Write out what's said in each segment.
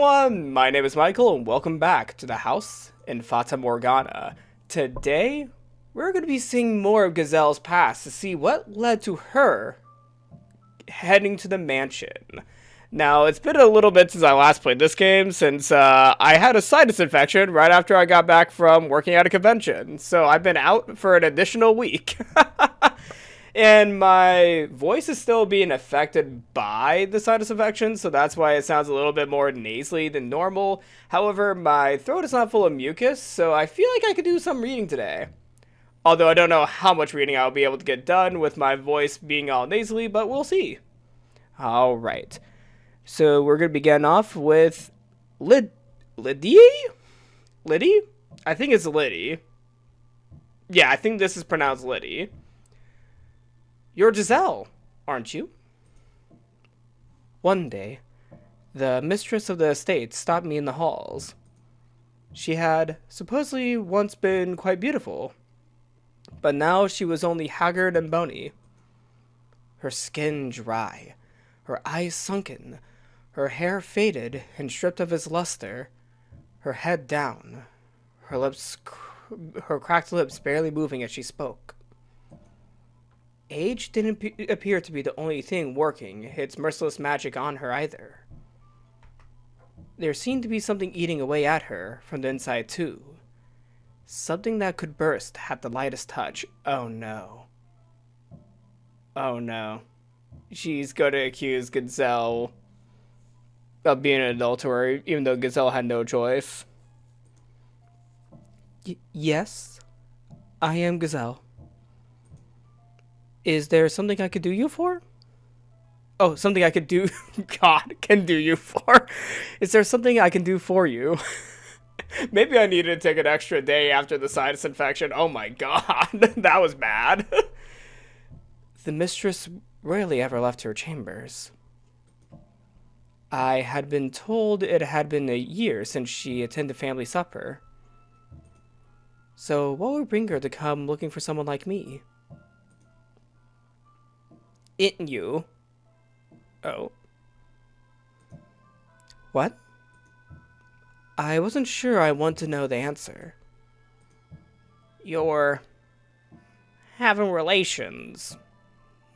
everyone, my name is Michael and welcome back to the house in Fata Morgana. Today, we're going to be seeing more of Giselle's past to see what led to her heading to the mansion. Now, it's been a little bit since I last played this game since I had a sinus infection right after I got back from working at a convention. So I've been out for an additional week. And my voice is still being affected by the sinus infection, so that's why it sounds a little bit more nasally than normal. However, my throat is not full of mucus, so I feel like I could do some reading today. Although I don't know how much reading I'll be able to get done with my voice being all nasally, but we'll see. Alright. So we're going to begin off with Liddy? Liddy? I think it's Liddy. Yeah, I think this is pronounced Liddy. You're Giselle, aren't you? One day, the mistress of the estate stopped me in the halls. She had supposedly once been quite beautiful, but now she was only haggard and bony. Her skin dry, her eyes sunken, her hair faded and stripped of its luster, her head down, her cracked lips barely moving as she spoke. Age didn't appear to be the only thing working its merciless magic on her either. There seemed to be something eating away at her from the inside too. Something that could burst at the lightest touch. Oh no. Oh no. She's going to accuse Giselle of being an adulterer, even though Giselle had no choice. Yes, I am Giselle. Is there something I could do you for? Oh, something I could do... God, can do you for? Is there something I can do for you? Maybe I needed to take an extra day after the sinus infection. Oh my god, that was bad. The mistress rarely ever left her chambers. I had been told it had been a year since she attended family supper. So what would bring her to come looking for someone like me? You. Oh. What? I wasn't sure I want to know the answer. You're having relations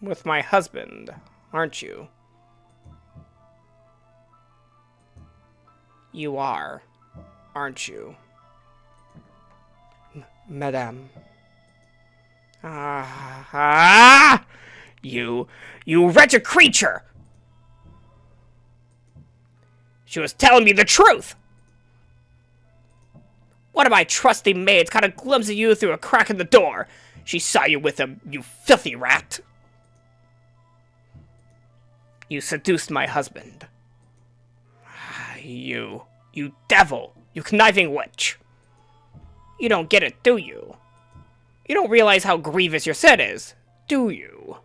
with my husband, aren't you? You are, aren't you? Madame. You wretched creature! She was telling me the truth! One of my trusty maids caught a glimpse of you through a crack in the door. She saw you with him, you filthy rat. You seduced my husband. You devil, you conniving witch. You don't get it, do you? You don't realize how grievous your sin is, do you?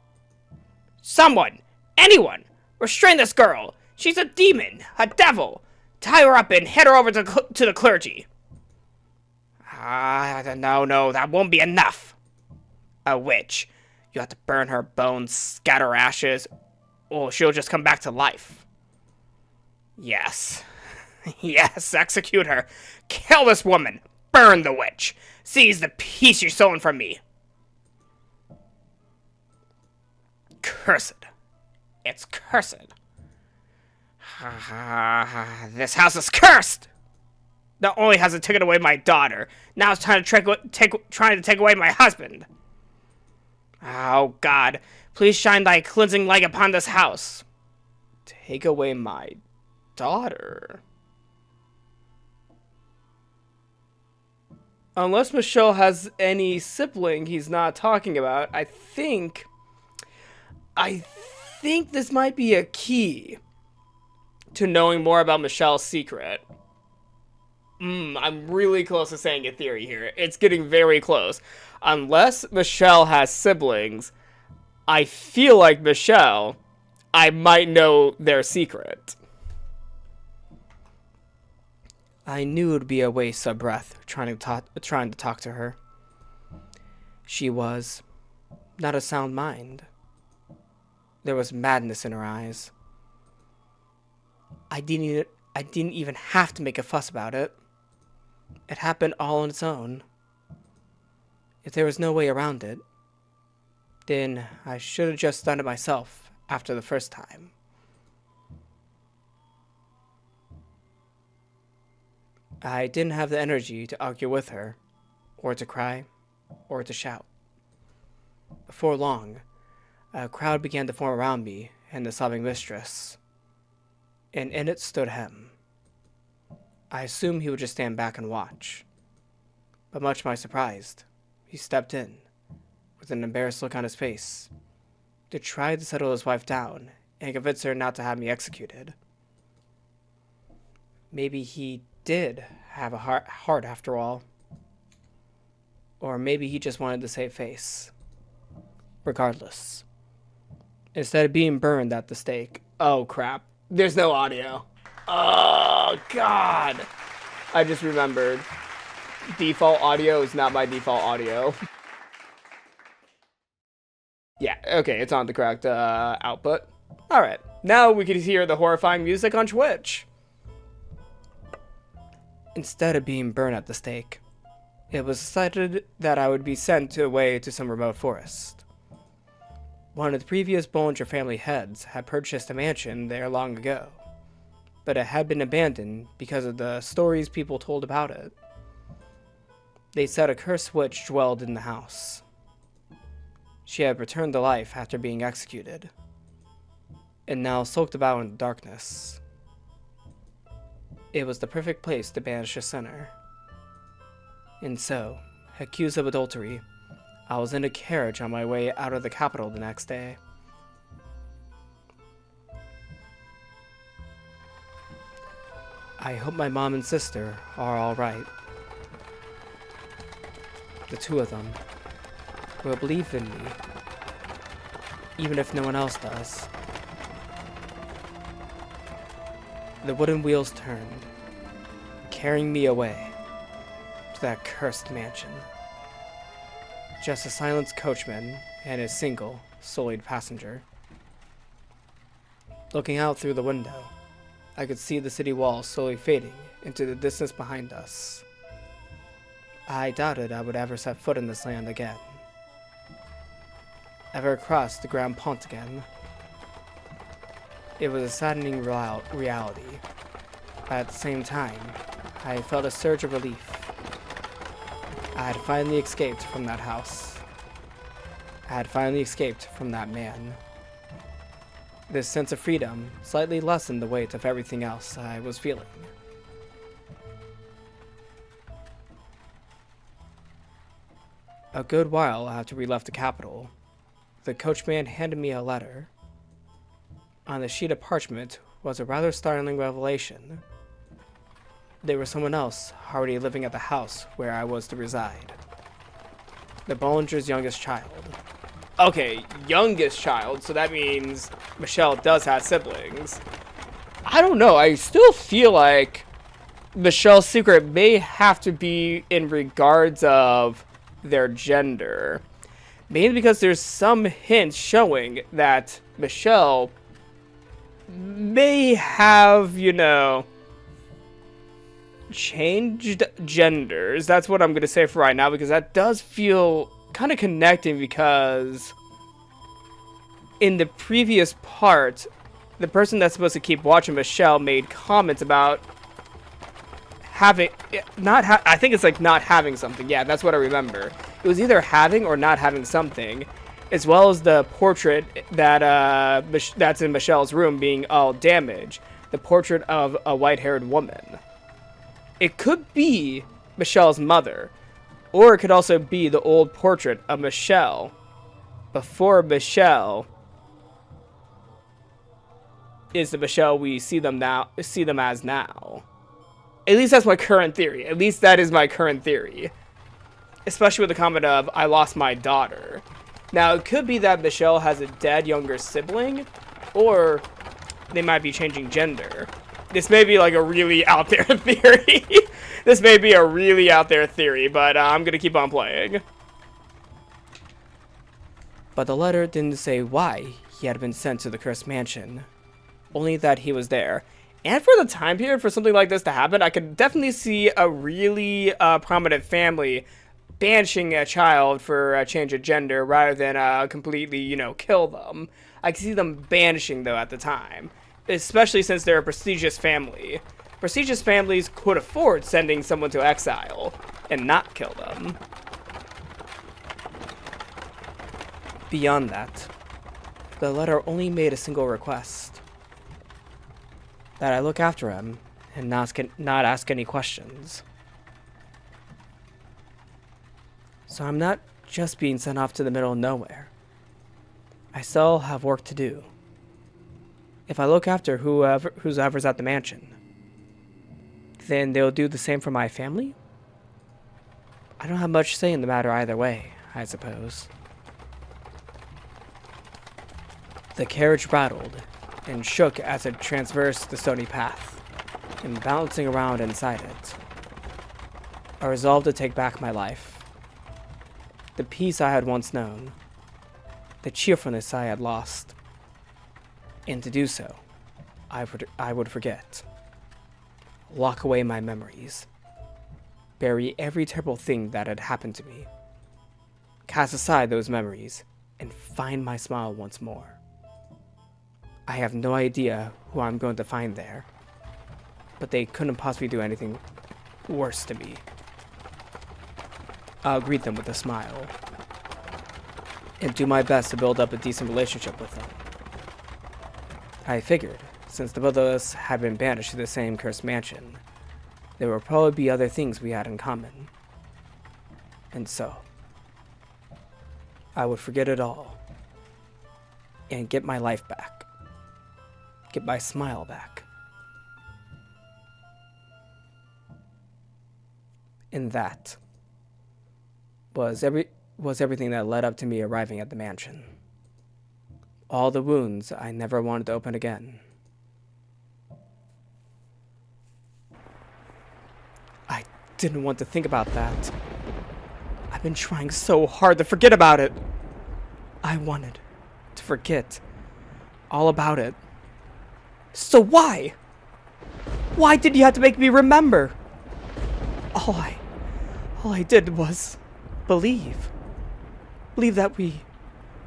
Someone! Anyone! Restrain this girl! She's a demon! A devil! Tie her up and head her over to the clergy! No, that won't be enough! A witch. You have to burn her bones, scatter ashes, or she'll just come back to life. Yes. Yes, execute her! Kill this woman! Burn the witch! Seize the piece you're stolen from me! Cursed. It's cursed. This house is cursed! Not only has it taken away my daughter, now it's trying to take away my husband. Oh God, please shine thy cleansing light upon this house. Take away my daughter? Unless Michelle has any sibling he's not talking about, I think this might be a key to knowing more about Michelle's secret. I'm really close to saying a theory here. It's getting very close. Unless Michelle has siblings, I feel like Michelle, I might know their secret. I knew it would be a waste of breath trying to talk to her. She was not a sound mind. There was madness in her eyes. I didn't I didn't even have to make a fuss about it. It happened all on its own. If there was no way around it, then I should have just done it myself after the first time. I didn't have the energy to argue with her, or to cry, or to shout. Before long, a crowd began to form around me and the sobbing mistress, and in it stood him. I assumed he would just stand back and watch, but much to my surprise, he stepped in, with an embarrassed look on his face, to try to settle his wife down and convince her not to have me executed. Maybe he did have a heart after all. Or maybe he just wanted to save face. Regardless, instead of being burned at the stake... Oh, crap. There's no audio. Oh, God. I just remembered. Default audio is not my default audio. Yeah, okay, it's on the correct output. Alright, now we can hear the horrifying music on Twitch. Instead of being burned at the stake, it was decided that I would be sent away to some remote forest. One of the previous Bollinger family heads had purchased a mansion there long ago, but it had been abandoned because of the stories people told about it. They said a cursed witch dwelled in the house. She had returned to life after being executed, and now sulked about in the darkness. It was the perfect place to banish a sinner. And so, accused of adultery, I was in a carriage on my way out of the capital the next day. I hope my mom and sister are all right. The two of them will believe in me, even if no one else does. The wooden wheels turned, carrying me away to that cursed mansion. Just a silenced coachman and his single, sullied passenger. Looking out through the window, I could see the city walls slowly fading into the distance behind us. I doubted I would ever set foot in this land again. Ever cross the Grand Pont again. It was a saddening reality, but at the same time, I felt a surge of relief. I had finally escaped from that house. I had finally escaped from that man. This sense of freedom slightly lessened the weight of everything else I was feeling. A good while after we left the capital, the coachman handed me a letter. On the sheet of parchment was a rather startling revelation. There was someone else already living at the house where I was to reside. The Bollinger's youngest child. Okay, youngest child, so that means Michelle does have siblings. I don't know, I still feel like Michelle's secret may have to be in regards of their gender. Mainly because there's some hints showing that Michelle may have, you know, changed genders. That's what I'm going to say for right now, because that does feel kind of connecting, because in the previous part, the person that's supposed to keep watching Michelle made comments about having, I think it's like not having something. Yeah, that's what I remember. It was either having or not having something, as well as the portrait that that's in Michelle's room being all damaged. The portrait of a white-haired woman. It could be Michelle's mother, or it could also be the old portrait of Michelle before Michelle is the Michelle we see them as now. At least that's my current theory. At least that is my current theory. Especially with the comment of, I lost my daughter. Now, it could be that Michelle has a dead younger sibling, or they might be changing gender. This may be like a really out there theory. This may be a really out there theory, but I'm going to keep on playing. But the letter didn't say why he had been sent to the cursed mansion. Only that he was there, And for the time period for something like this to happen, I could definitely see a really prominent family banishing a child for a change of gender rather than completely, kill them. I can see them banishing, though, at the time. Especially since they're a prestigious family. Prestigious families could afford sending someone to exile and not kill them. Beyond that, the letter only made a single request. That I look after him and not ask any questions. So I'm not just being sent off to the middle of nowhere. I still have work to do. If I look after whoever's at the mansion, then they'll do the same for my family? I don't have much say in the matter either way, I suppose. The carriage rattled and shook as it traversed the stony path, and bouncing around inside it. I resolved to take back my life. The peace I had once known, the cheerfulness I had lost. And to do so, I would forget. Lock away my memories. Bury every terrible thing that had happened to me. Cast aside those memories and find my smile once more. I have no idea who I'm going to find there, but they couldn't possibly do anything worse to me. I'll greet them with a smile and do my best to build up a decent relationship with them. I figured, since the both of us had been banished to the same cursed mansion, there would probably be other things we had in common. And so, I would forget it all and get my life back. Get my smile back. And that was everything that led up to me arriving at the mansion. All the wounds I never wanted to open again. I didn't want to think about that. I've been trying so hard to forget about it. I wanted to forget all about it. So why? Why did you have to make me remember? All I did was believe. Believe that we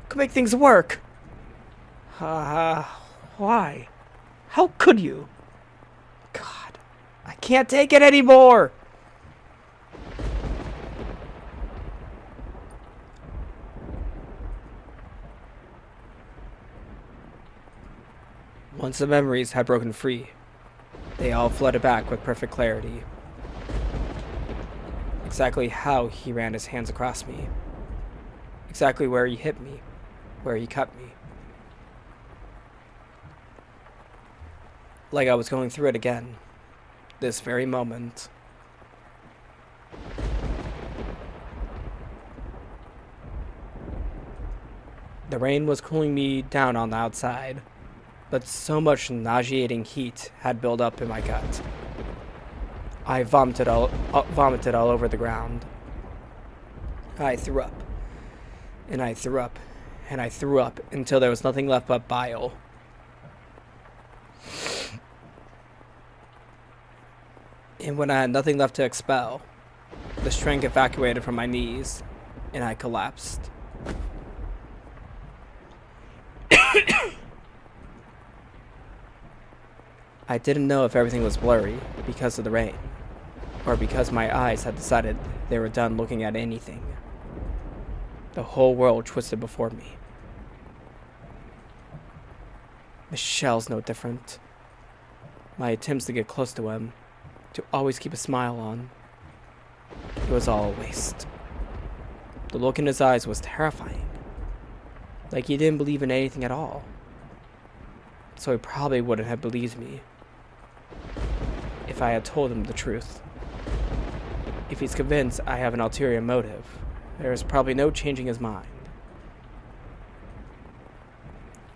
could make things work. Why? How could you? God, I can't take it anymore! Once the memories had broken free, they all flooded back with perfect clarity. Exactly how he ran his hands across me. Exactly where he hit me, where he cut me. Like I was going through it again, this very moment. The rain was cooling me down on the outside, but so much nauseating heat had built up in my gut. I vomited all over the ground. I threw up, and I threw up, and I threw up until there was nothing left but bile. And when I had nothing left to expel, the strength evacuated from my knees, and I collapsed. I didn't know if everything was blurry because of the rain, or because my eyes had decided they were done looking at anything. The whole world twisted before me. Michelle's no different. My attempts to get close to him, to always keep a smile on, it was all a waste. The look in his eyes was terrifying. Like he didn't believe in anything at all. So he probably wouldn't have believed me if I had told him the truth. If he's convinced I have an ulterior motive, there is probably no changing his mind.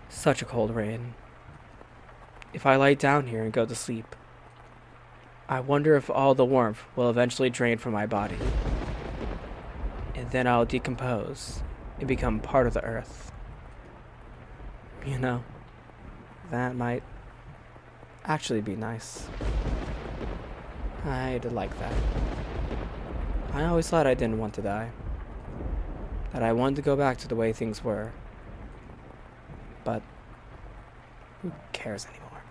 Such a cold rain. If I lie down here and go to sleep, I wonder if all the warmth will eventually drain from my body. And then I'll decompose and become part of the earth. You know, that might actually be nice. I'd like that. I always thought I didn't want to die. That I wanted to go back to the way things were. But who cares anymore?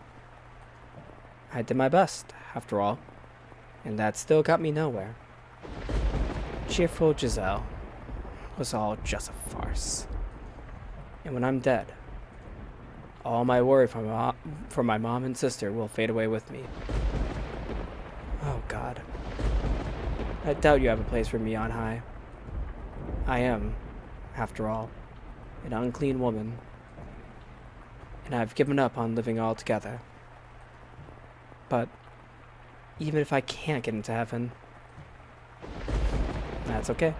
I did my best, after all, and that still got me nowhere. Cheerful Giselle was all just a farce. And when I'm dead, all my worry for my mom and sister will fade away with me. Oh God. I doubt you have a place for me on high. I am, after all, an unclean woman, and I've given up on living altogether. But even if I can't get into heaven, that's okay.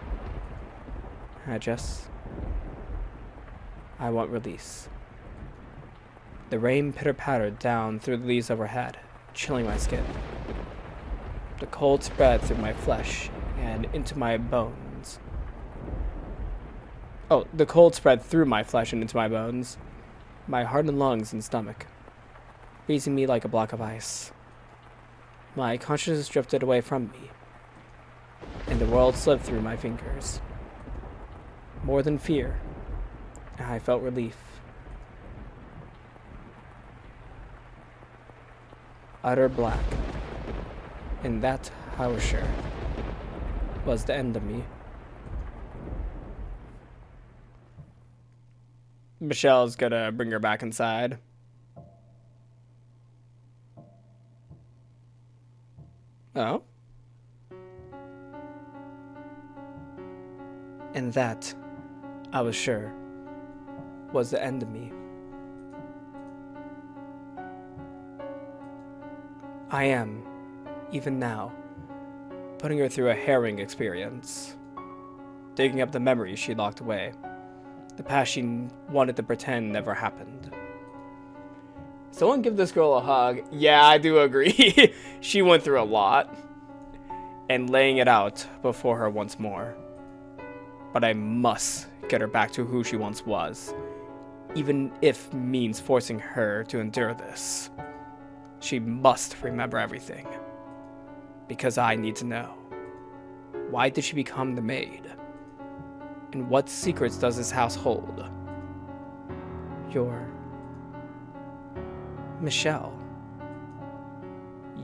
I want release. The rain pitter-pattered down through the leaves overhead, chilling my skin. The cold spread through my flesh and into my bones. Oh, the cold spread through my flesh and into my bones, my heart and lungs and stomach, freezing me like a block of ice. My consciousness drifted away from me, and the world slipped through my fingers. More than fear, I felt relief. Utter black, and that, I was sure, was the end of me. Michelle's gonna bring her back inside. Oh? And that, I was sure, was the end of me. I am, even now, putting her through a harrowing experience, digging up the memories she locked away, the past she wanted to pretend never happened. Someone give this girl a hug. Yeah, I do agree. She went through a lot. And laying it out before her once more. But I must get her back to who she once was, even if means forcing her to endure this. She must remember everything. Because I need to know. Why did she become the maid? And what secrets does this house hold? You're Michelle.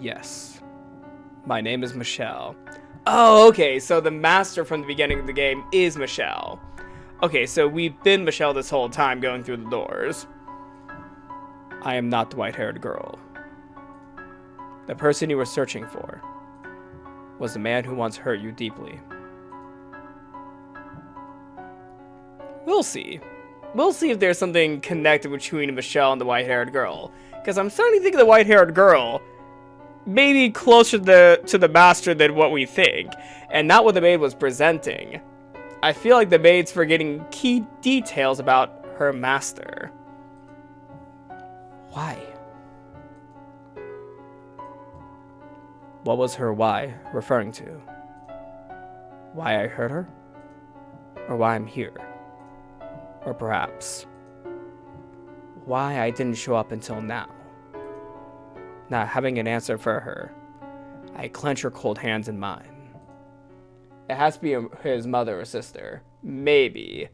Yes. My name is Michelle. Oh, okay, so the master from the beginning of the game is Michelle. Okay, so we've been Michelle this whole time going through the doors. I am not the white-haired girl. The person you were searching for was the man who once hurt you deeply. We'll see. We'll see if there's something connected between Michelle and the white-haired girl. Because I'm starting to think of the white-haired girl maybe closer to the master than what we think. And not what the maid was presenting. I feel like the maid's forgetting key details about her master. Why? What was her why referring to? Why I hurt her? Or why I'm here? Or perhaps, why I didn't show up until now? Not having an answer for her, I clench her cold hands in mine. It has to be his mother or sister. Maybe.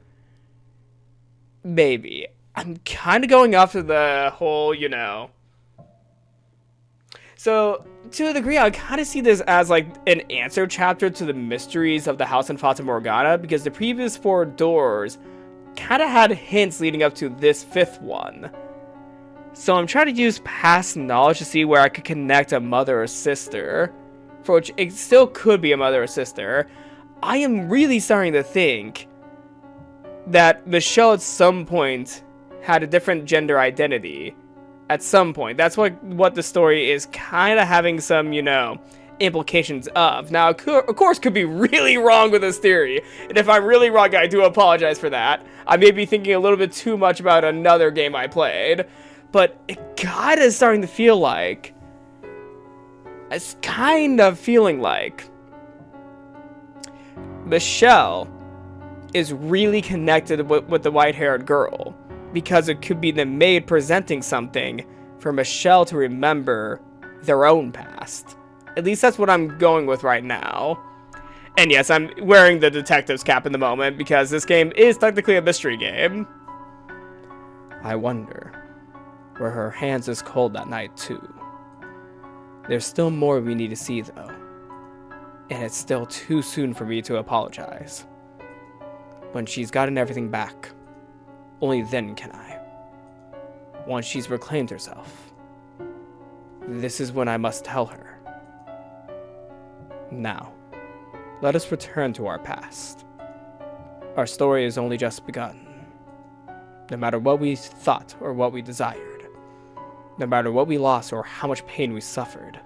Maybe. I'm kind of going off of the whole, you know. So, to a degree, I kind of see this as like an answer chapter to the mysteries of the house in Fata Morgana, because the previous 4 doors kind of had hints leading up to this 5th one. So I'm trying to use past knowledge to see where I could connect a mother or sister, for which it still could be a mother or sister. I am really starting to think that Michelle at some point had a different gender identity. At some point. That's what the story is kind of having some, you know, implications of. Now, of course, could be really wrong with this theory. And if I'm really wrong, I do apologize for that. I may be thinking a little bit too much about another game I played. But it kind of is starting to feel like... It's kind of feeling like... Michelle is really connected with the white-haired girl. Because it could be the maid presenting something for Michelle to remember their own past. At least that's what I'm going with right now. And yes, I'm wearing the detective's cap in the moment because this game is technically a mystery game. I wonder, were her hands as cold that night too? There's still more we need to see though. And it's still too soon for me to apologize. When she's gotten everything back, only then can I. Once she's reclaimed herself, this is when I must tell her. Now, let us return to our past. Our story has only just begun. No matter what we thought or what we desired, no matter what we lost or how much pain we suffered,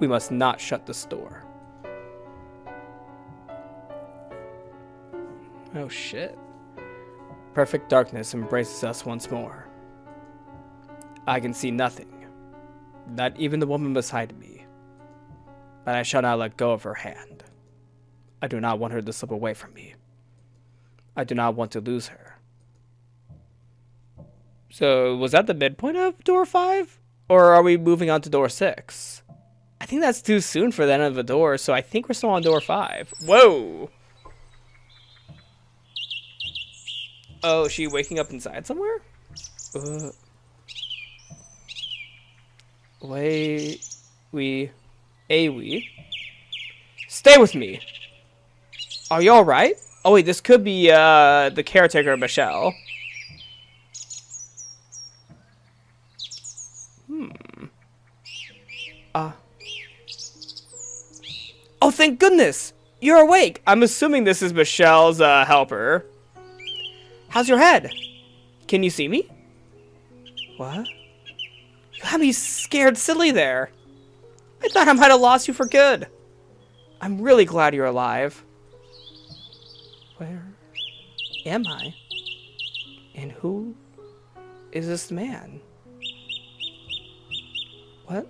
we must not shut this door. Oh shit. Perfect darkness embraces us once more. I can see nothing, not even the woman beside me, but I shall not let go of her hand. I do not want her to slip away from me. I do not want to lose her. So, was that the midpoint of door 5? Or are we moving on to door 6? I think that's too soon for the end of the door, so I think we're still on door 5. Whoa! Oh, is she waking up inside somewhere? Stay with me! Are you alright? Oh wait, this could be the caretaker, Michelle. Oh, thank goodness! You're awake! I'm assuming this is Michelle's helper. How's your head? Can you see me? What? You had me scared silly there. I thought I might have lost you for good. I'm really glad you're alive. Where am I? And who is this man? What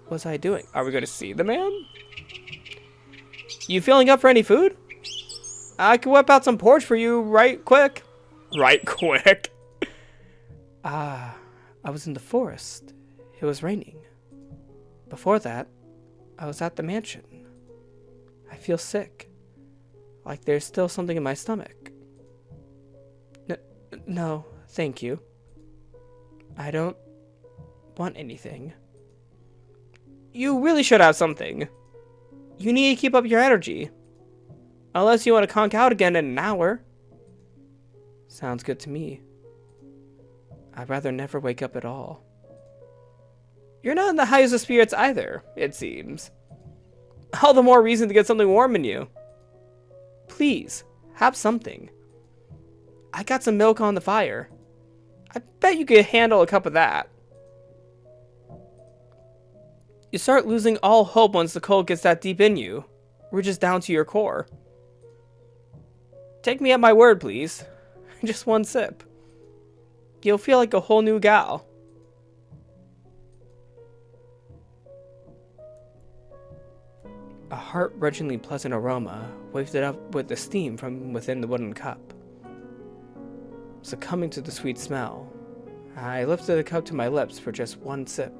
was I doing? Are we going to see the man? You feeling up for any food? I can whip out some porridge for you right quick. Right quick? I was in the forest. It was raining. Before that, I was at the mansion. I feel sick. Like there's still something in my stomach. No, thank you. I don't want anything. You really should have something. You need to keep up your energy. Unless you want to conk out again in an hour. Sounds good to me. I'd rather never wake up at all. You're not in the highest of spirits either, it seems. All the more reason to get something warm in you. Please, have something. I got some milk on the fire. I bet you could handle a cup of that. You start losing all hope once the cold gets that deep in you. We're just down to your core. Take me at my word, please. Just one sip. You'll feel like a whole new gal. A heart-wrenchingly pleasant aroma wafted up with the steam from within the wooden cup. Succumbing to the sweet smell, I lifted the cup to my lips for just one sip.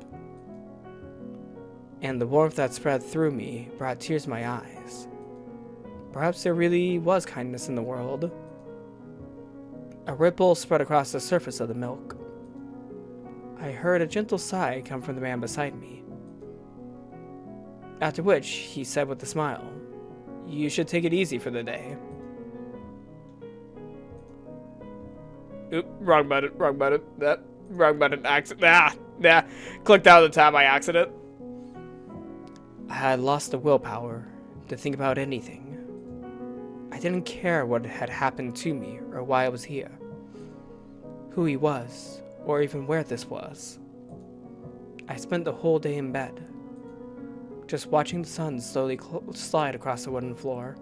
And the warmth that spread through me brought tears to my eyes. Perhaps there really was kindness in the world. A ripple spread across the surface of the milk. I heard a gentle sigh come from the man beside me. After which, he said with a smile, "You should take it easy for the day." Oop, wrong button, wrong button. Wrong button, accident. Clicked out of the tab by accident. I had lost the willpower to think about anything. I didn't care what had happened to me or why I was here, who he was, or even where this was. I spent the whole day in bed, just watching the sun slowly slide across the wooden floor.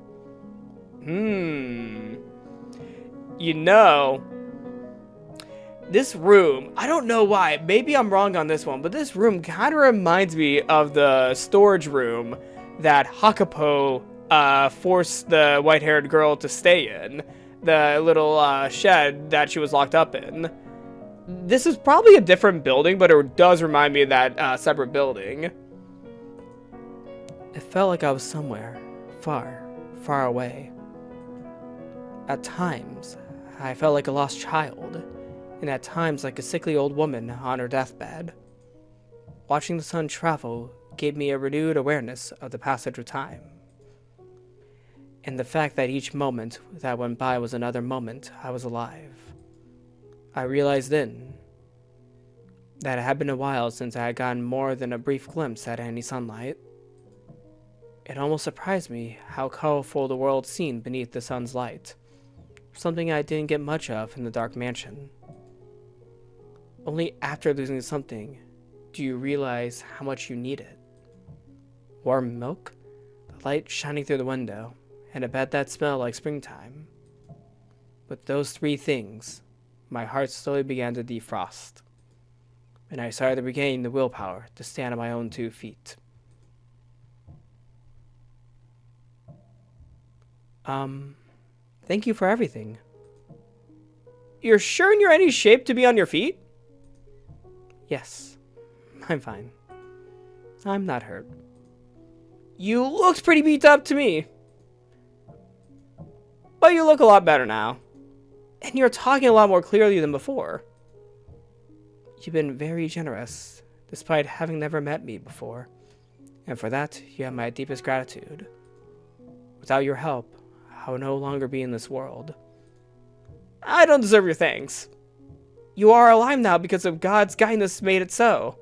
You know, this room, I don't know why, maybe I'm wrong on this one, but this room kind of reminds me of the storage room that Hakapo forced the white-haired girl to stay in. The little shed that she was locked up in. This is probably a different building, but it does remind me of that separate building. It felt like I was somewhere far, far away. At times, I felt like a lost child, and at times like a sickly old woman on her deathbed. Watching the sun travel gave me a renewed awareness of the passage of time, and the fact that each moment that went by was another moment I was alive. I realized then that it had been a while since I had gotten more than a brief glimpse at any sunlight. It almost surprised me how colorful the world seemed beneath the sun's light, something I didn't get much of in the dark mansion. Only after losing something do you realize how much you need it. Warm milk, the light shining through the window, and a bed that smelled like springtime. With those three things, my heart slowly began to defrost, and I started to regain the willpower to stand on my own 2 feet. Thank you for everything. You're sure you're in any shape to be on your feet? Yes, I'm fine. I'm not hurt. You looked pretty beat up to me. But you look a lot better now. And you're talking a lot more clearly than before. You've been very generous, despite having never met me before. And for that, you have my deepest gratitude. Without your help, I would no longer be in this world. I don't deserve your thanks. You are alive now because of God's kindness made it so.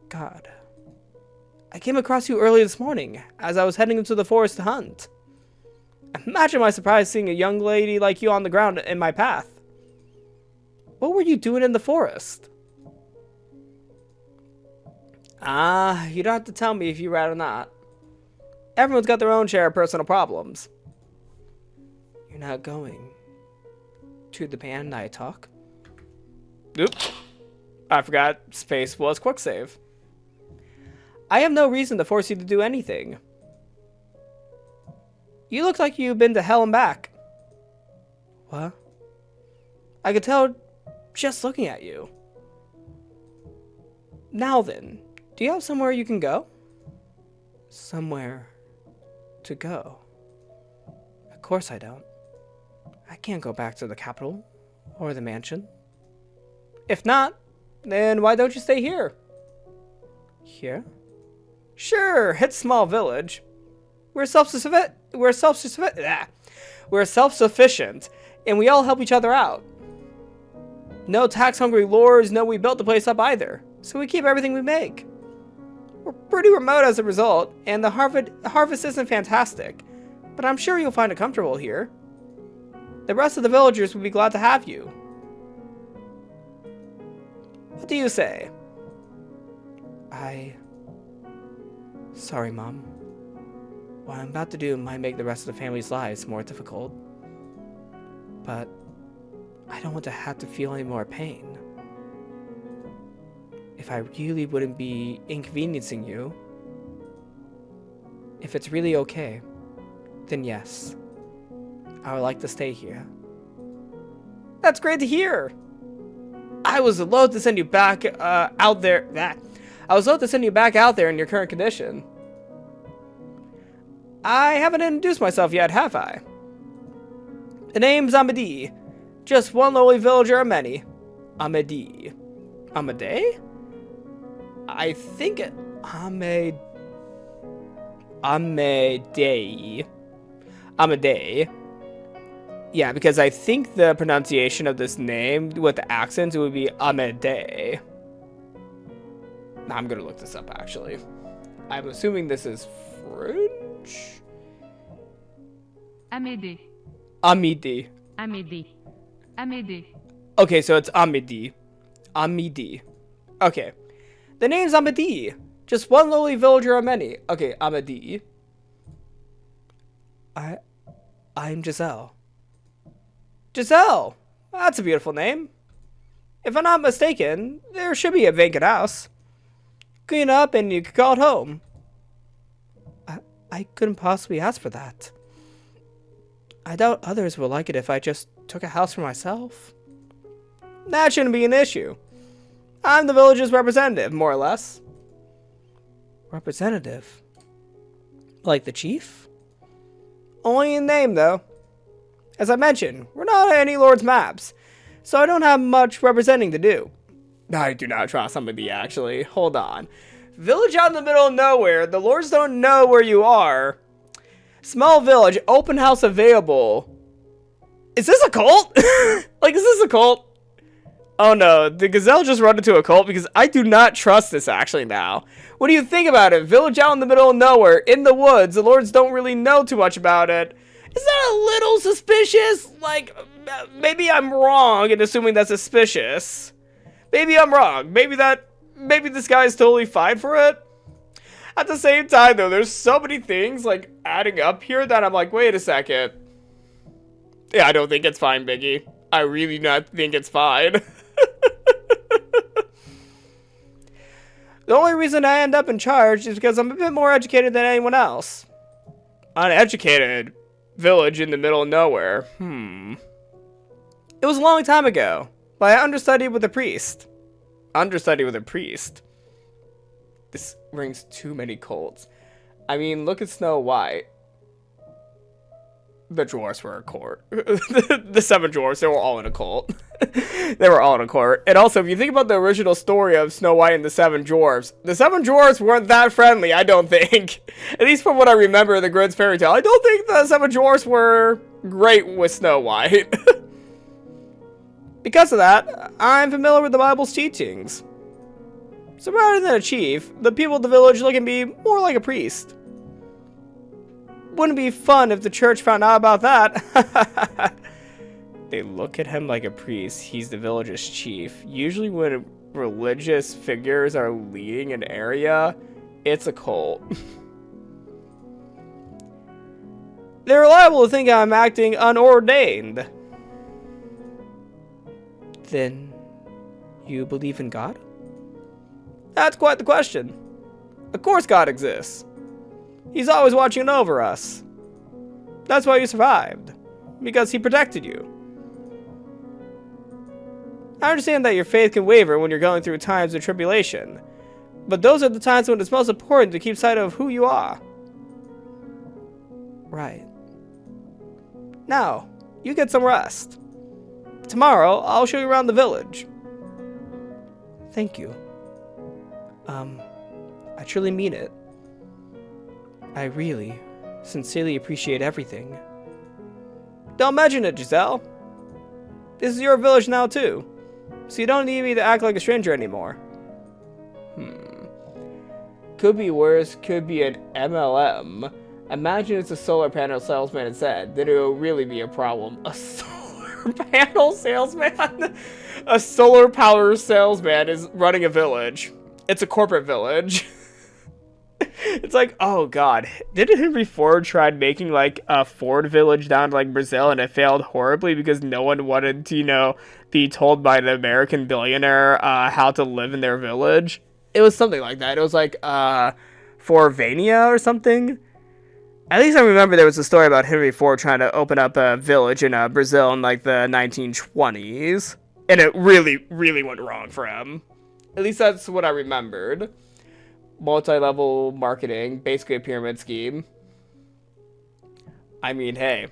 God. I came across you early this morning, as I was heading into the forest to hunt. Imagine my surprise seeing a young lady like you on the ground in my path. What were you doing in the forest? You don't have to tell me if you'd rather not. Everyone's got their own share of personal problems. You're not going to the band I talk? Oop. I forgot space was quick save. I have no reason to force you to do anything. You look like you've been to hell and back. What? I could tell just looking at you. Now then, do you have somewhere you can go? Somewhere to go? Of course I don't. I can't go back to the capital or the mansion. If not, then why don't you stay here? Here? Sure, it's a small village. We're self-sufficient, and we all help each other out. No tax-hungry lords know we built the place up either, so we keep everything we make. We're pretty remote as a result, and the harvest isn't fantastic, but I'm sure you'll find it comfortable here. The rest of the villagers would be glad to have you. What do you say? Sorry, Mom. What I'm about to do might make the rest of the family's lives more difficult. But I don't want to have to feel any more pain. If I really wouldn't be inconveniencing you, if it's really okay, then yes, I would like to stay here. That's great to hear! I was loath to send you back out there in your current condition. I haven't introduced myself yet, have I? The name's Amédée. Just one lowly villager of many. Amédée. Amédée? I think it... Amédée. Yeah, because I think the pronunciation of this name with the accents would be Amédée. I'm gonna look this up, actually. I'm assuming this is French? Amédée. Amédée. Amédée. Amédée. Okay, so it's Amédée. Amédée. Okay. The name's Amédée. Just one lowly villager of many. Okay, Amédée. I'm Giselle. Giselle! That's a beautiful name. If I'm not mistaken, there should be a vacant house. Clean up and you could call it home. I couldn't possibly ask for that. I doubt others will like it if I just took a house for myself. That shouldn't be an issue. I'm the village's representative, more or less. Representative? Like the chief? Only in name, though. As I mentioned, we're not on any lord's maps, so I don't have much representing to do. I do not trust somebody, actually. Hold on. Village out in the middle of nowhere. The lords don't know where you are. Small village, open house available. Is this a cult? Like, is this a cult? Oh no, did Giselle just run into a cult? Because I do not trust this actually now. What do you think about it? Village out in the middle of nowhere, in the woods. The lords don't really know too much about it. Is that a little suspicious? Like, maybe I'm wrong in assuming that's suspicious. Maybe I'm wrong. Maybe this guy's totally fine for it. At the same time though, there's so many things like adding up here that I'm like, wait a second. Yeah, I don't think it's fine, Biggie. I really do not think it's fine. The only reason I end up in charge is because I'm a bit more educated than anyone else. Uneducated village in the middle of nowhere. It was a long time ago, but I understudied with a priest. Understudied with a priest? This rings too many cults. I mean, look at Snow White. The dwarves were a cult. The 7 dwarves, they were all in a cult. They were all in a cult. And also, if you think about the original story of Snow White and the 7 dwarves weren't that friendly, I don't think. At least from what I remember of the Grimm's fairy tale, I don't think the 7 dwarves were great with Snow White. Because of that, I'm familiar with the Bible's teachings. So rather than a chief, the people of the village look at me more like a priest. Wouldn't be fun if the church found out about that. They look at him like a priest. He's the village's chief. Usually when religious figures are leading an area, it's a cult. They're liable to think I'm acting unordained. Then, you believe in God? That's quite the question. Of course God exists. He's always watching over us. That's why you survived. Because he protected you. I understand that your faith can waver when you're going through times of tribulation. But those are the times when it's most important to keep sight of who you are. Right. Now, you get some rest. Tomorrow, I'll show you around the village. Thank you. I truly mean it. I really, sincerely appreciate everything. Don't mention it, Giselle. This is your village now, too. So you don't need me to act like a stranger anymore. Could be worse, could be an MLM. Imagine it's a solar panel salesman instead. Then it'll really be a problem. A solar panel salesman? A solar power salesman is running a village. It's a corporate village. It's like, oh god, didn't Henry Ford try making like a Ford village down to like Brazil and it failed horribly because no one wanted to, you know, be told by an American billionaire how to live in their village? It was something like that. It was like Forvania or something. At least I remember there was a story about Henry Ford trying to open up a village in Brazil in like the 1920s. And it really, really went wrong for him. At least that's what I remembered. Multi-level marketing, basically a pyramid scheme. I mean, hey,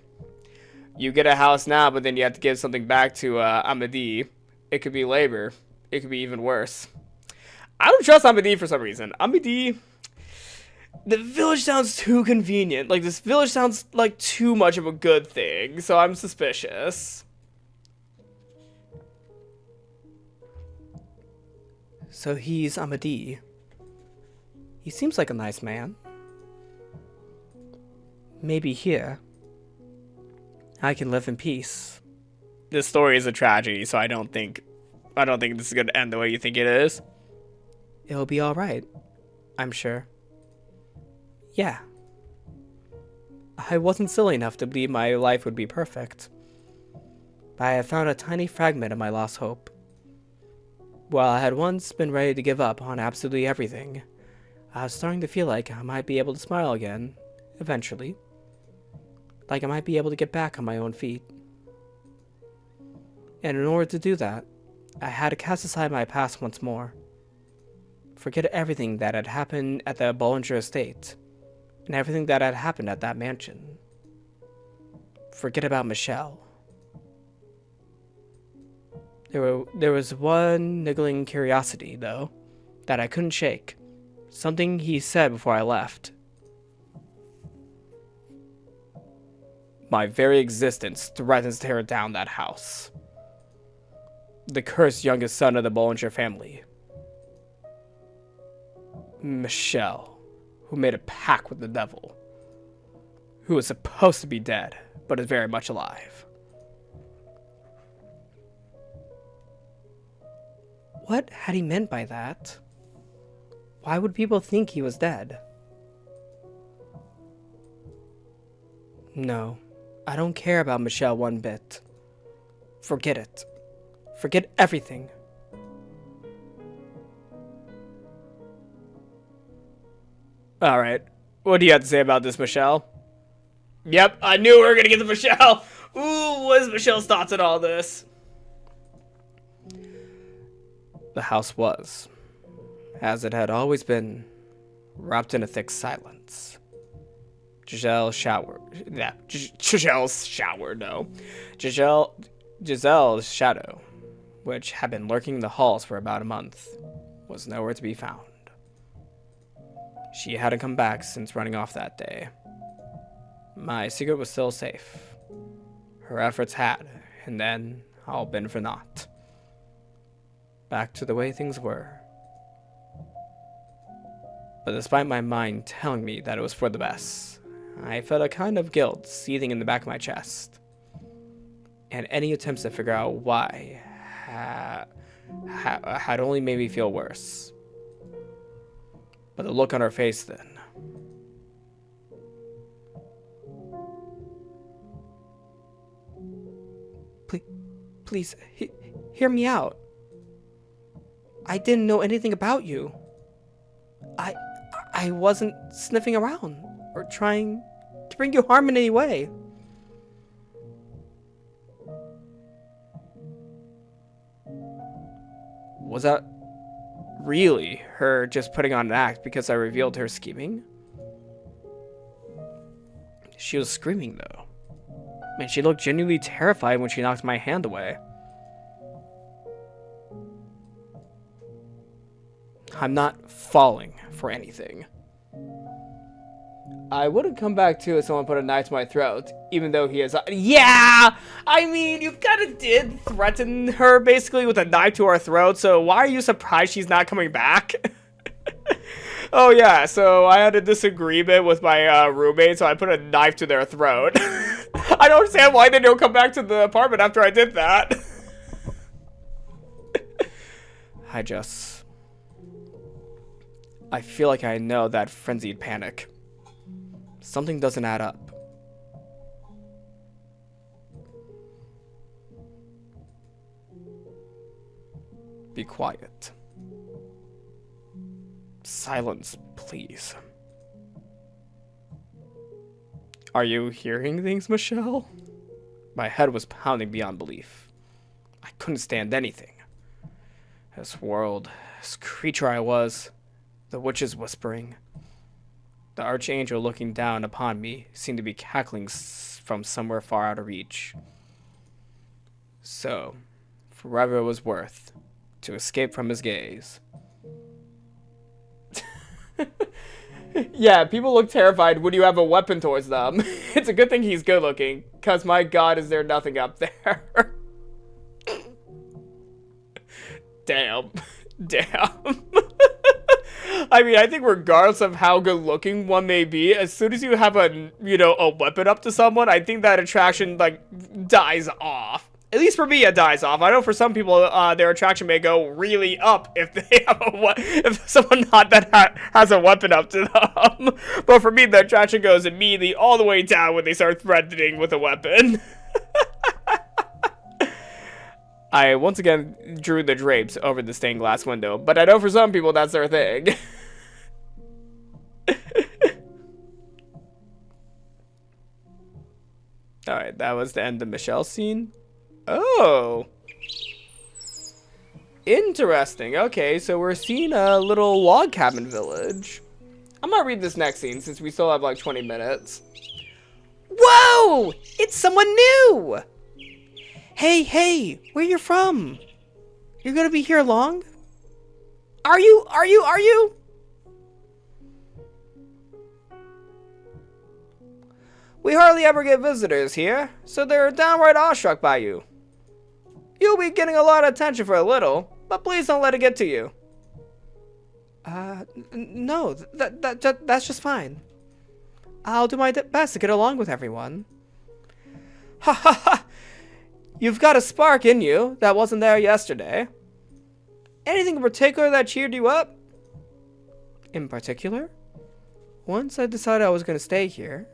you get a house now, but then you have to give something back to Amadi. It could be labor. It could be even worse. I don't trust Amadi for some reason. Amadi, the village sounds too convenient. Like, this village sounds like too much of a good thing, so I'm suspicious. So he's Amadi. He seems like a nice man. Maybe here, I can live in peace. This story is a tragedy, so I don't think this is going to end the way you think it is. It'll be alright, I'm sure. Yeah. I wasn't silly enough to believe my life would be perfect. But I have found a tiny fragment of my lost hope. While I had once been ready to give up on absolutely everything, I was starting to feel like I might be able to smile again, eventually. Like I might be able to get back on my own feet. And in order to do that, I had to cast aside my past once more. Forget everything that had happened at the Bollinger estate, and everything that had happened at that mansion. Forget about Michelle. There was one niggling curiosity, though, that I couldn't shake. Something he said before I left. My very existence threatens to tear down that house. The cursed youngest son of the Bollinger family. Michelle, who made a pact with the devil. Who is supposed to be dead, but is very much alive. What had he meant by that? Why would people think he was dead? No, I don't care about Michelle one bit. Forget it. Forget everything. Alright, what do you have to say about this, Michelle? Yep, I knew we were gonna get to Michelle! Ooh, what is Michelle's thoughts on all this? The house was, as it had always been, wrapped in a thick silence. Giselle's shadow, which had been lurking in the halls for about a month, was nowhere to be found. She hadn't come back since running off that day. My secret was still safe. Her efforts had, and then, all been for naught. Back to the way things were. But despite my mind telling me that it was for the best, I felt a kind of guilt seething in the back of my chest. And any attempts to figure out why had only made me feel worse. But the look on her face then. Please, hear me out. I didn't know anything about you. I wasn't sniffing around or trying to bring you harm in any way. Was that really her just putting on an act because I revealed her scheming? She was screaming though. Man, she looked genuinely terrified when she knocked my hand away. I'm not falling for anything. I wouldn't come back to if someone put a knife to my throat, even though he is... Yeah! I mean, you kind of did threaten her, basically, with a knife to her throat, so why are you surprised she's not coming back? Oh, yeah, so I had a disagreement with my roommate, so I put a knife to their throat. I don't understand why they don't come back to the apartment after I did that. I feel like I know that frenzied panic. Something doesn't add up. Be quiet. Silence, please. Are you hearing things, Michelle? My head was pounding beyond belief. I couldn't stand anything. This world, this creature I was, the witches whispering. The archangel looking down upon me seemed to be cackling from somewhere far out of reach. So, forever it was worth to escape from his gaze. Yeah, people look terrified when you have a weapon towards them. It's a good thing he's good looking, because my god, is there nothing up there. Damn. Damn. I mean, I think regardless of how good looking one may be, as soon as you have a weapon up to someone, I think that attraction, dies off. At least for me, it dies off. I know for some people, their attraction may go really up if they have if someone has a weapon up to them. But for me, the attraction goes immediately all the way down when they start threatening with a weapon. I once again drew the drapes over the stained glass window, but I know for some people that's their thing. Alright, that was the end of Michelle's scene. Oh! Interesting. Okay, so we're seeing a little log cabin village. I'm gonna read this next scene since we still have like 20 minutes. Whoa! It's someone new! Hey, where you from? You're gonna be here long? Are you? We hardly ever get visitors here, so they're downright awestruck by you. You'll be getting a lot of attention for a little, but please don't let it get to you. No, that's just fine. I'll do my best to get along with everyone. Ha ha ha! You've got a spark in you that wasn't there yesterday. Anything in particular that cheered you up? In particular? Once I decided I was going to stay here,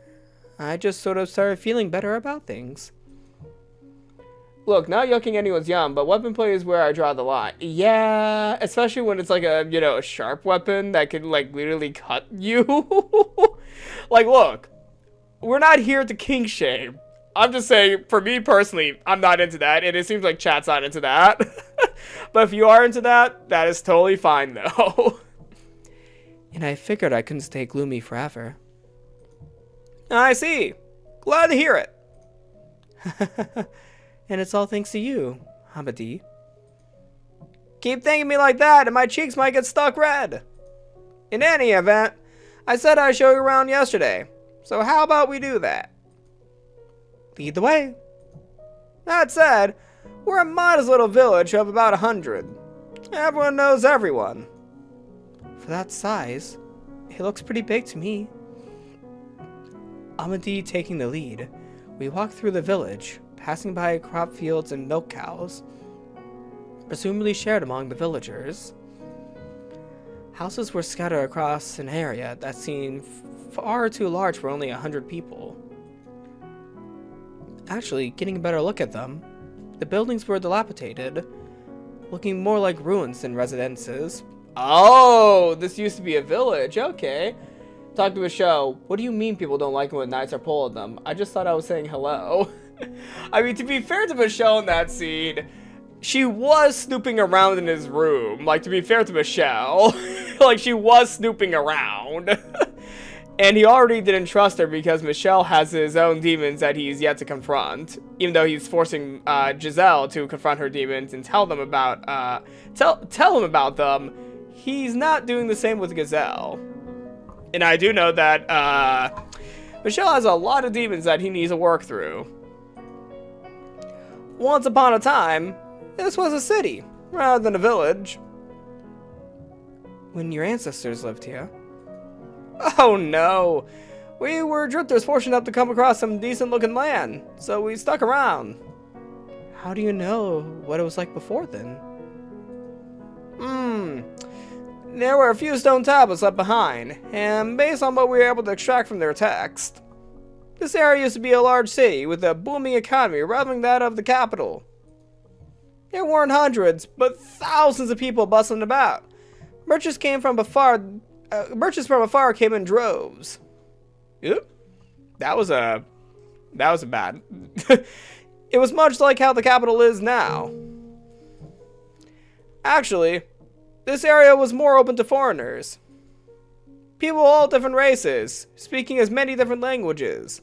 I just sort of started feeling better about things. Look, not yucking anyone's yum, but weapon play is where I draw the line. Yeah, especially when it's like a, a sharp weapon that can, like, literally cut you. Like, look, we're not here to kink shame. I'm just saying, for me personally, I'm not into that, and it seems like chat's not into that. But if you are into that, that is totally fine, though. And I figured I couldn't stay gloomy forever. I see. Glad to hear it. And it's all thanks to you, Hamadi. Keep thanking me like that, and my cheeks might get stuck red. In any event, I said I'd show you around yesterday, so how about we do that? Lead the way. That said, we're a modest little village of about 100. Everyone knows everyone. For that size, it looks pretty big to me. Amadi taking the lead, we walk through the village, passing by crop fields and milk cows, presumably shared among the villagers. Houses were scattered across an area that seemed far too large for only 100 people. Actually, getting a better look at them, the buildings were dilapidated, looking more like ruins than residences. Oh, this used to be a village, okay. Talk to Michelle. What do you mean people don't like when knights are pulling them? I just thought I was saying hello. I mean, to be fair to Michelle in that scene, she was snooping around in his room. Like, to be fair to Michelle, like, she was snooping around. And he already didn't trust her because Michelle has his own demons that he's yet to confront. Even though he's forcing Giselle to confront her demons and tell them about, tell him about them, he's not doing the same with Giselle. And I do know that Michelle has a lot of demons that he needs to work through. Once upon a time, this was a city, rather than a village. When your ancestors lived here? Oh no! We were drifters fortunate enough to come across some decent looking land, so we stuck around. How do you know what it was like before then? There were a few stone tablets left behind, and based on what we were able to extract from their text, this area used to be a large city with a booming economy rivaling that of the capital. There weren't hundreds, but thousands of people bustling about. Merchants from afar came in droves. Oop. That was a bad. It was much like how the capital is now. Actually, this area was more open to foreigners. People of all different races, speaking as many different languages.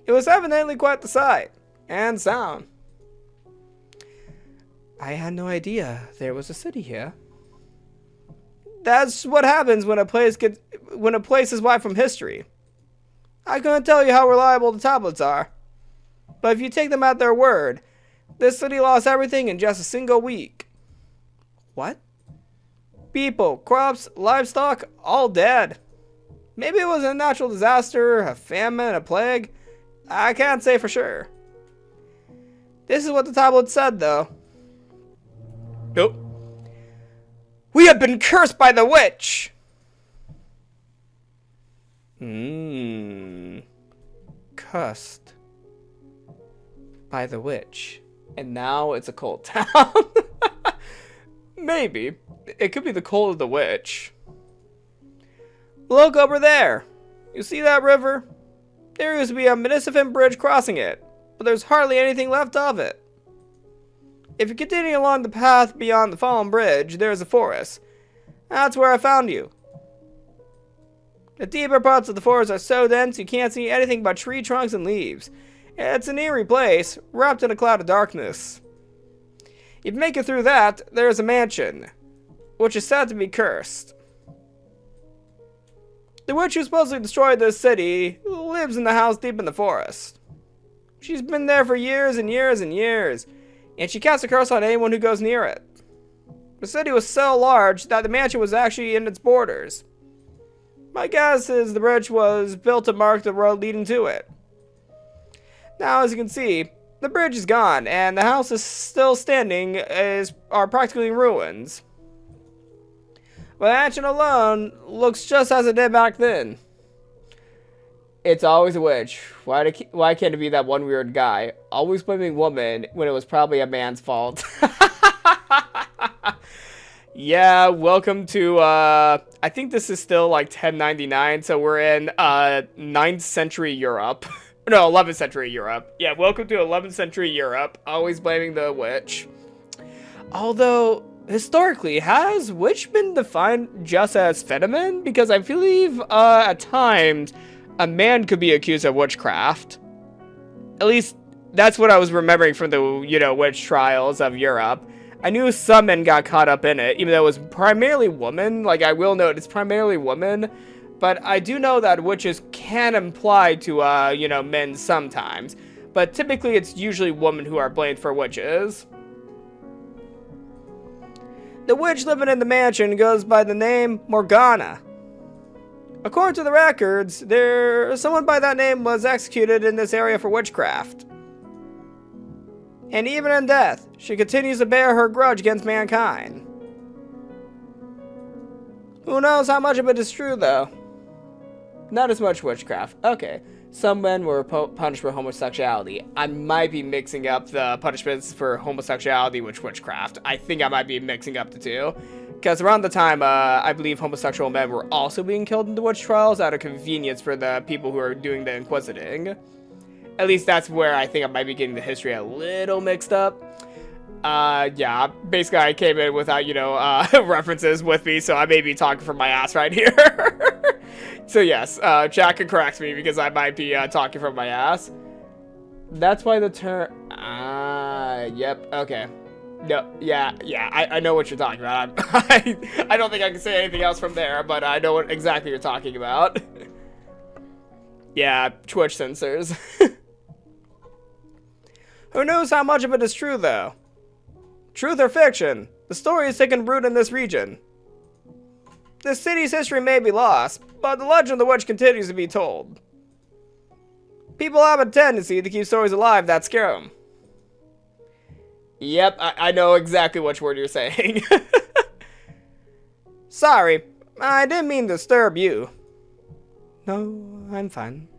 It was evidently quite the sight and sound. I had no idea there was a city here. That's what happens when a place is wiped from history. I couldn't tell you how reliable the tablets are, but if you take them at their word, this city lost everything in just a single week. What? People, crops, livestock, all dead. Maybe it was a natural disaster, a famine, a plague. I can't say for sure. This is what the tablet said, though. Nope. We have been cursed by the witch! Cursed by the witch. And now it's a cold town. Maybe. It could be the cult of the witch. Look over there. You see that river? There used to be a magnificent bridge crossing it, but there's hardly anything left of it. If you continue along the path beyond the fallen bridge, there is a forest. That's where I found you. The deeper parts of the forest are so dense you can't see anything but tree trunks and leaves. It's an eerie place, wrapped in a cloud of darkness. If you make it through that, there is a mansion, which is said to be cursed. The witch who supposedly destroyed this city lives in the house deep in the forest. She's been there for years and years and years, and she casts a curse on anyone who goes near it. The city was so large that the mansion was actually in its borders. My guess is the bridge was built to mark the road leading to it. Now, as you can see, the bridge is gone, and the house is still standing, are practically in ruins. But the mansion alone looks just as it did back then. It's always a witch. Why can't it be that one weird guy? Always blaming woman when it was probably a man's fault. Yeah, welcome to, I think this is still like 1099, so we're in, 9th century Europe. No, 11th century Europe. Yeah, welcome to 11th century Europe. Always blaming the witch. Although, historically, has witch been defined just as feminine? Because I believe, at times, a man could be accused of witchcraft. At least, that's what I was remembering from the, witch trials of Europe. I knew some men got caught up in it, even though it was primarily women. Like, I will note, it's primarily women. But I do know that witches can imply to, men sometimes. But typically, it's usually women who are blamed for witches. The witch living in the mansion goes by the name Morgana. According to the records, someone by that name was executed in this area for witchcraft. And even in death, she continues to bear her grudge against mankind. Who knows how much of it is true, though? Not as much witchcraft. Okay. Some men were punished for homosexuality. I might be mixing up the punishments for homosexuality with witchcraft. I think I might be mixing up the two. Because around the time, I believe homosexual men were also being killed in the witch trials out of convenience for the people who are doing the inquisiting. At least that's where I think I might be getting the history a little mixed up. Yeah, basically I came in without, references with me, so I may be talking from my ass right here. So yes, chat can correct me because I might be talking from my ass. That's why the term... yep, okay. No, yeah, I know what you're talking about. I don't think I can say anything else from there, but I know what exactly you're talking about. Yeah, Twitch censors. Who knows how much of it is true, though? Truth or fiction, the story is taken root in this region. This city's history may be lost, but the legend of the witch continues to be told. People have a tendency to keep stories alive that scare them. Yep, I know exactly which word you're saying. Sorry, I didn't mean to disturb you. No, I'm fine.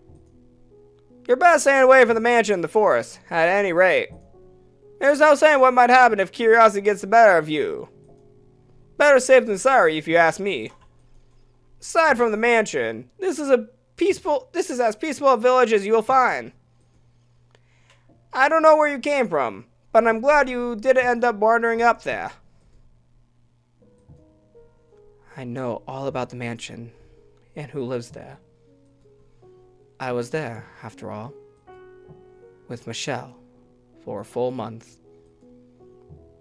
You're best staying away from the mansion in the forest, at any rate. There's no saying what might happen if curiosity gets the better of you. Better safe than sorry, if you ask me. Aside from the mansion, this is as peaceful a village as you'll find. I don't know where you came from, but I'm glad you didn't end up wandering up there. I know all about the mansion, and who lives there. I was there, after all, with Michelle, for a full month.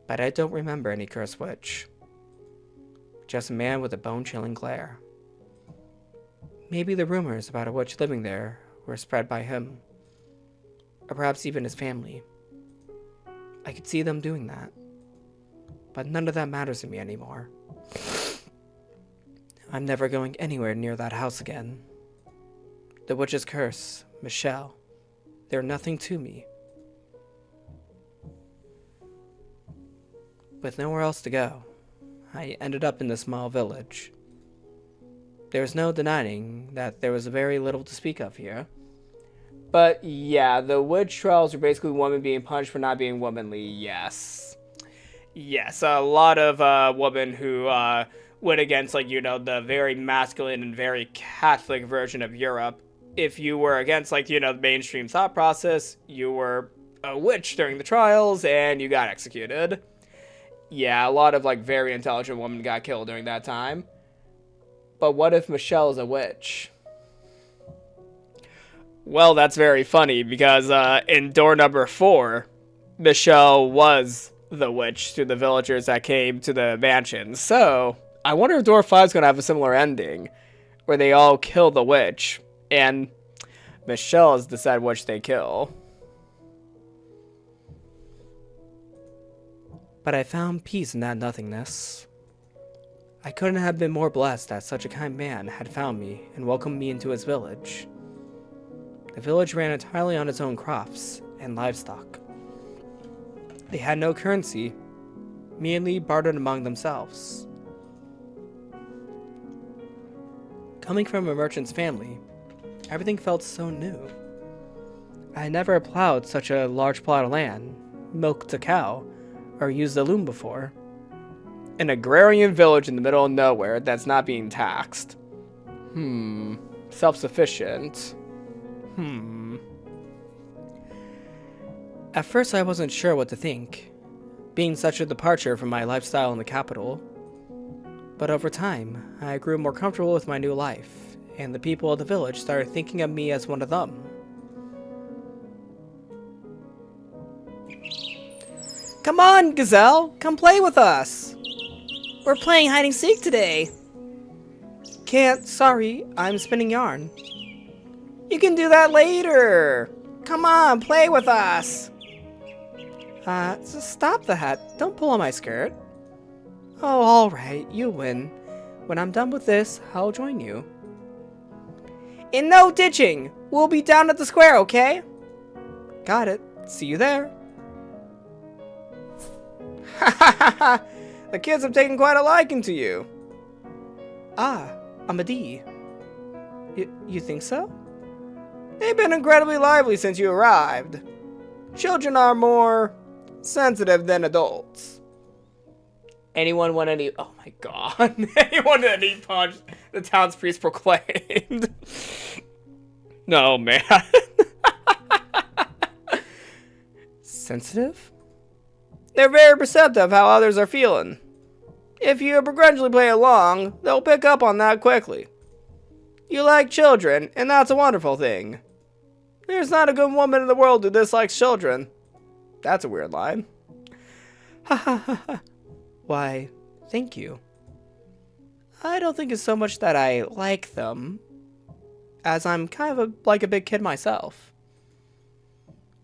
But I don't remember any cursed witch. Just a man with a bone-chilling glare. Maybe the rumors about a witch living there were spread by him, or perhaps even his family. I could see them doing that, but none of that matters to me anymore. I'm never going anywhere near that house again. The witch's curse, Michelle, they're nothing to me. With nowhere else to go, I ended up in this small village. There was no denying that there was very little to speak of here. But yeah, the witch trials are basically women being punished for not being womanly, yes. Yes, a lot of women who went against, the very masculine and very Catholic version of Europe. If you were against, the mainstream thought process, you were a witch during the trials and you got executed. Yeah, a lot of like very intelligent women got killed during that time. But what if Michelle is a witch? Well, that's very funny because in door number 4, Michelle was the witch to the villagers that came to the mansion. So I wonder if door 5 is going to have a similar ending where they all kill the witch and Michelle is the said witch they kill. But I found peace in that nothingness. I couldn't have been more blessed that such a kind man had found me and welcomed me into his village. The village ran entirely on its own crops and livestock. They had no currency, merely bartered among themselves. Coming from a merchant's family, everything felt so new. I had never plowed such a large plot of land, milked a cow, or used a loom before. An agrarian village in the middle of nowhere that's not being taxed. Self-sufficient. At first I wasn't sure what to think, being such a departure from my lifestyle in the capital. But over time, I grew more comfortable with my new life, and the people of the village started thinking of me as one of them. Come on, Giselle! Come play with us! We're playing hide and seek today. Can't, sorry, I'm spinning yarn. You can do that later! Come on, play with us! Stop that. Don't pull on my skirt. Oh, alright, you win. When I'm done with this, I'll join you. And no ditching! We'll be down at the square, okay? Got it. See you there. Ha ha ha ha! The kids have taken quite a liking to you. Ah, Amadi. You think so? They've been incredibly lively since you arrived. Children are more sensitive than adults. Anyone want any... Oh my god. Anyone that need punch, the townspriest proclaimed. No, man. Sensitive? They're very perceptive how others are feeling. If you begrudgingly play along, they'll pick up on that quickly. You like children, and that's a wonderful thing. There's not a good woman in the world who dislikes children. That's a weird line. Ha ha ha ha. Why, thank you. I don't think it's so much that I like them, as I'm kind of like a big kid myself.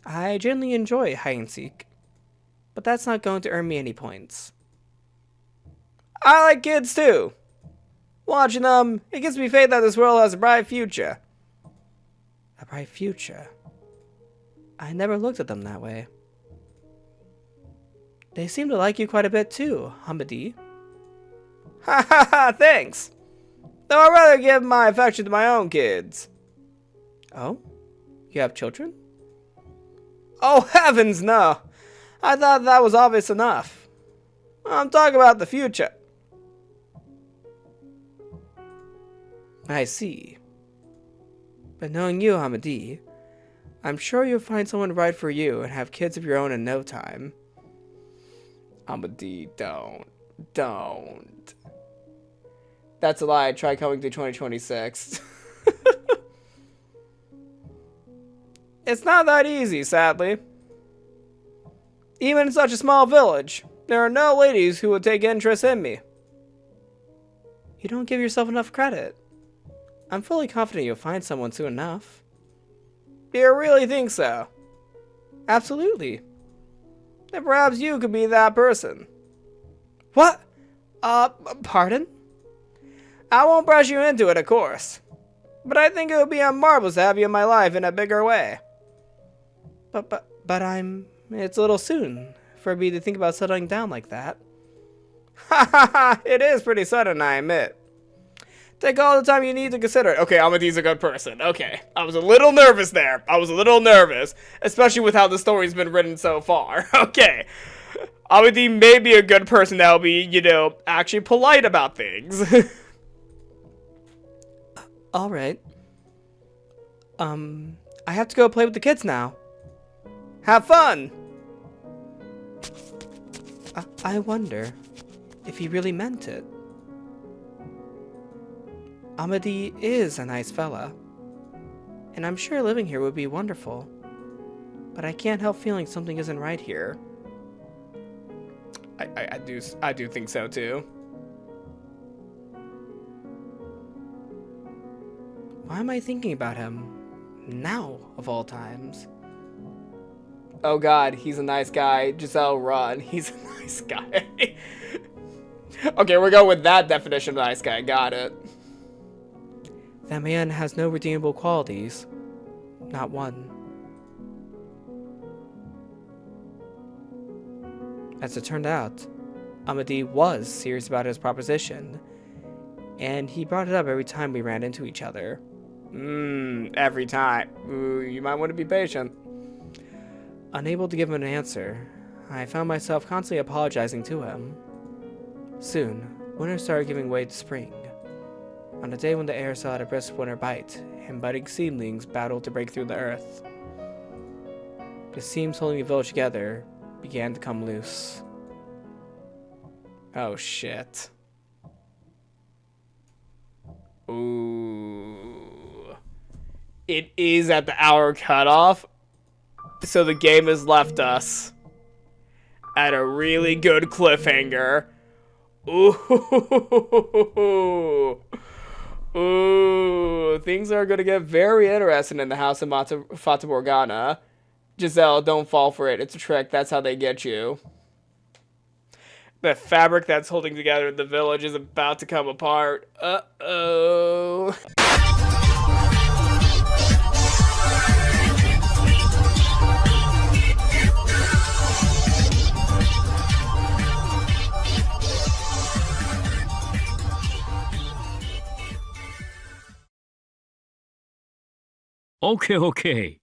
I genuinely enjoy hide and seek, but that's not going to earn me any points. I like kids too. Watching them, it gives me faith that this world has a bright future. A bright future? I never looked at them that way. They seem to like you quite a bit too, Hamadi. Ha ha ha, thanks. Though I'd rather give my affection to my own kids. Oh? You have children? Oh heavens, no. I thought that was obvious enough. I'm talking about the future. I see. But knowing you, Hamadi, I'm sure you'll find someone right for you and have kids of your own in no time. Hamadi, don't. That's a lie. Try coming to 2026. It's not that easy, sadly. Even in such a small village, there are no ladies who would take interest in me. You don't give yourself enough credit. I'm fully confident you'll find someone soon enough. Do you really think so? Absolutely. Then perhaps you could be that person. What? Pardon? I won't brush you into it, of course. But I think it would be marvelous to have you in my life in a bigger way. But it's a little soon for me to think about settling down like that. Ha ha ha! It is pretty sudden, I admit. Take all the time you need to consider it. Okay, Amadi's a good person. Okay. I was a little nervous there. Especially with how the story's been written so far. Okay. Amadi may be a good person that'll be, actually polite about things. Alright. I have to go play with the kids now. Have fun! I wonder if he really meant it. Amadi is a nice fella, and I'm sure living here would be wonderful, but I can't help feeling something isn't right here. I do think so too. Why am I thinking about him now, of all times? Oh god, he's a nice guy. Giselle, run. He's a nice guy. Okay, we're going with that definition of nice guy. Got it. That man has no redeemable qualities. Not one. As it turned out, Amadi was serious about his proposition, and he brought it up every time we ran into each other. Every time. Ooh, you might want to be patient. Unable to give him an answer, I found myself constantly apologizing to him. Soon, winter started giving way to spring. On a day when the air still had a brisk winter bite, and budding seedlings battled to break through the earth, the seams holding the village together began to come loose. Oh shit. Ooh. It is at the hour cutoff, so the game has left us at a really good cliffhanger. Ooh. Ooh. Things are going to get very interesting in the house of Fata Morgana. Giselle, don't fall for it. It's a trick. That's how they get you. The fabric that's holding together the village is about to come apart. Uh-oh. Okay, okay.